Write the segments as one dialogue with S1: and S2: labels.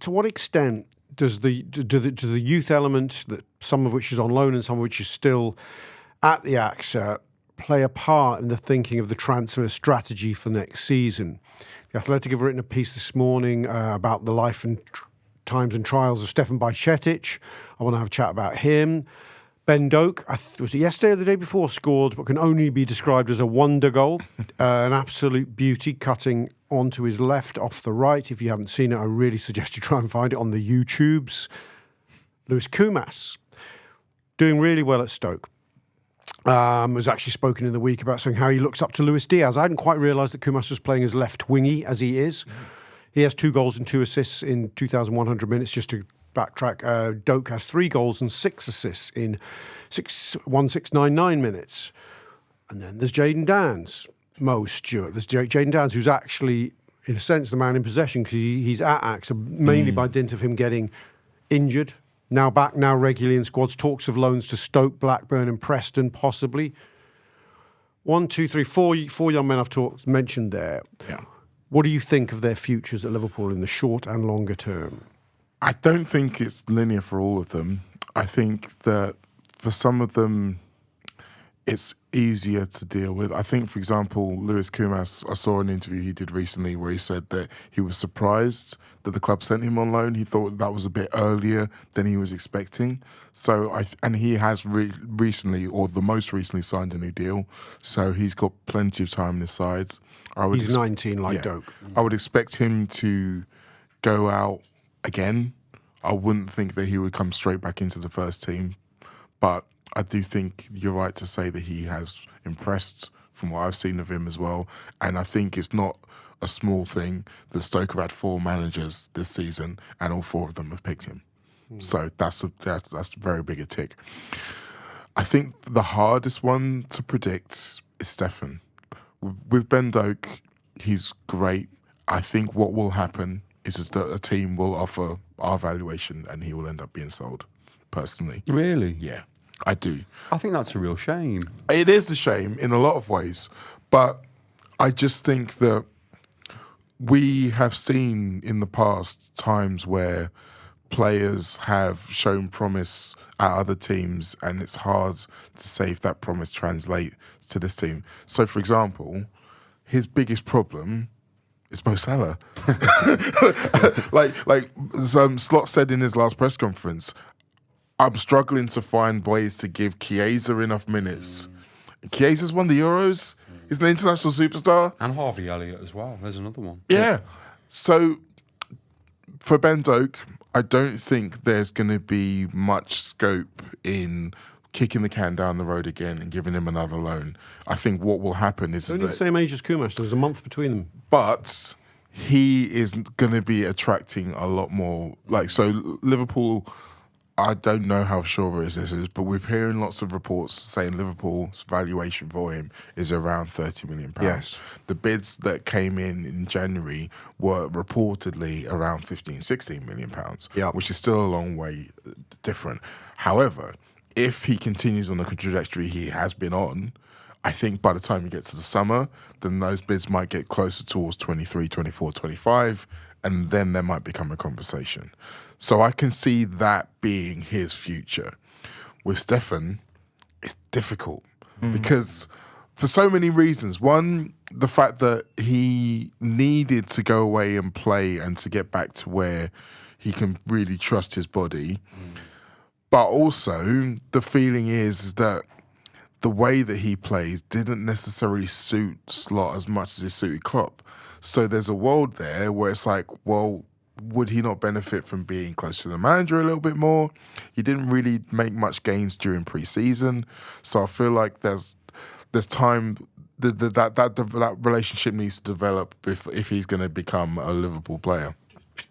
S1: to what extent does the youth element, that some of which is on loan and some of which is still at the AXA, play a part in the thinking of the transfer strategy for next season? The Athletic have written a piece this morning about the life and times and trials of Stefan Bajcetic. I want to have a chat about him. Ben Doak, was it yesterday or the day before, scored what can only be described as a wonder goal. An absolute beauty, cutting onto his left off the right. If you haven't seen it, I really suggest you try and find it on the YouTubes. Lewis Kumas, doing really well at Stoke. Was actually spoken in the week about saying how he looks up to Luis Diaz. I hadn't quite realised that Kumas was playing as left wingy as he is. He has 2 goals and 2 assists in 2,100 minutes, just to backtrack. Doak has 3 goals and 6 assists in 1699 minutes. And then there's Jayden Downs, Mo Stewart. There's Jayden Downs, who's actually, in a sense, the man in possession, because he's at AXA, mainly by dint of him getting injured. Now back, now regularly in squads. Talks of loans to Stoke, Blackburn and Preston, possibly. 1, 2, 3, 4 young men I've mentioned there.
S2: Yeah.
S1: What do you think of their futures at Liverpool in the short and longer term?
S2: I don't think it's linear for all of them. I think that for some of them, it's easier to deal with. I think, for example, Lewis Kumas, I saw an interview he did recently where he said that he was surprised that the club sent him on loan. He thought that was a bit earlier than he was expecting. And he has recently, or the most recently, signed a new deal. So he's got plenty of time on his side.
S1: He's 19, like Doak.
S2: I would expect him to go out again. I wouldn't think that he would come straight back into the first team. But I do think you're right to say that he has impressed from what I've seen of him as well. And I think it's not a small thing that Stoke have had 4 managers this season and all 4 of them have picked him. So that's very big a tick. I think the hardest one to predict is Stefan. With Ben Doak, he's great. I think what will happen is that a team will offer our valuation and he will end up being sold, personally.
S3: Really?
S2: Yeah, I do.
S3: I think that's a real shame.
S2: It is a shame in a lot of ways, but I just think that we have seen in the past times where players have shown promise at other teams and it's hard to say if that promise translates to this team. So, for example, his biggest problem is Mo Salah. like Slot said in his last press conference, I'm struggling to find ways to give Chiesa enough minutes. Chiesa's won the Euros. He's an international superstar.
S3: And Harvey Elliott as well. There's another one.
S2: Yeah. So for Ben Doak, I don't think there's going to be much scope in kicking the can down the road again and giving him another loan. I think what will happen is
S1: They're only the same age as Kumas. There's a month between them.
S2: But he is going to be attracting a lot more. So Liverpool, I don't know how sure this is, but we're hearing lots of reports saying Liverpool's valuation for him is around £30 million.
S1: Yes.
S2: The bids that came in January were reportedly around £15-16 million, which is still a long way different. However, if he continues on the trajectory he has been on, I think by the time you get to the summer, then those bids might get closer towards 23, 24, 25, and then there might become a conversation. So I can see that being his future. With Stefan, it's difficult because for so many reasons. One, the fact that he needed to go away and play and to get back to where he can really trust his body. But also, the feeling is that the way that he plays didn't necessarily suit Slot as much as it suited Klopp. So there's a world there where it's like, well, would he not benefit from being close to the manager a little bit more? He didn't really make much gains during pre-season. So I feel like there's time that relationship needs to develop if he's going to become a Liverpool player.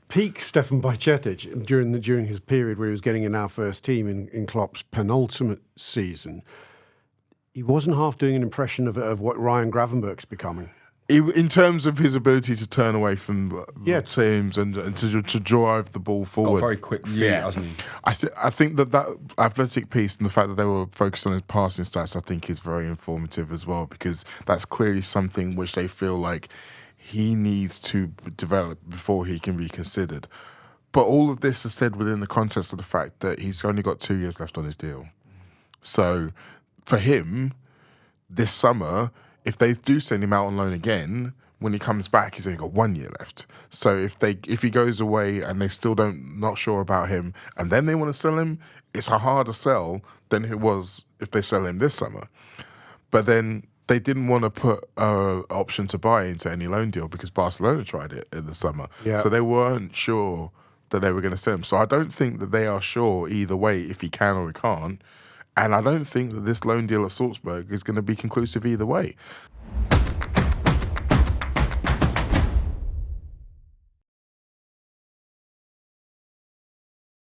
S1: Peak Stefan Bajcetic during his period where he was getting in our first team in Klopp's penultimate season, he wasn't half doing an impression of what Ryan Gravenberch's becoming.
S2: In terms of his ability to turn away from teams and to drive the ball forward.
S3: Got very quick feet, hasn't he?
S2: I think that athletic piece and the fact that they were focused on his passing stats, I think is very informative as well, because that's clearly something which they feel like he needs to develop before he can be considered. But all of this is said within the context of the fact that he's only got 2 years left on his deal. So for him, this summer, if they do send him out on loan again, when he comes back, he's only got 1 year left. So if he goes away and they still not sure about him, and then they want to sell him, it's a harder sell than it was if they sell him this summer. But then they didn't want to put an option to buy into any loan deal because Barcelona tried it in the summer.
S1: Yeah.
S2: So they weren't sure that they were going to sell him. So I don't think that they are sure either way if he can or he can't. And I don't think that this loan deal at Salzburg is going to be conclusive either way.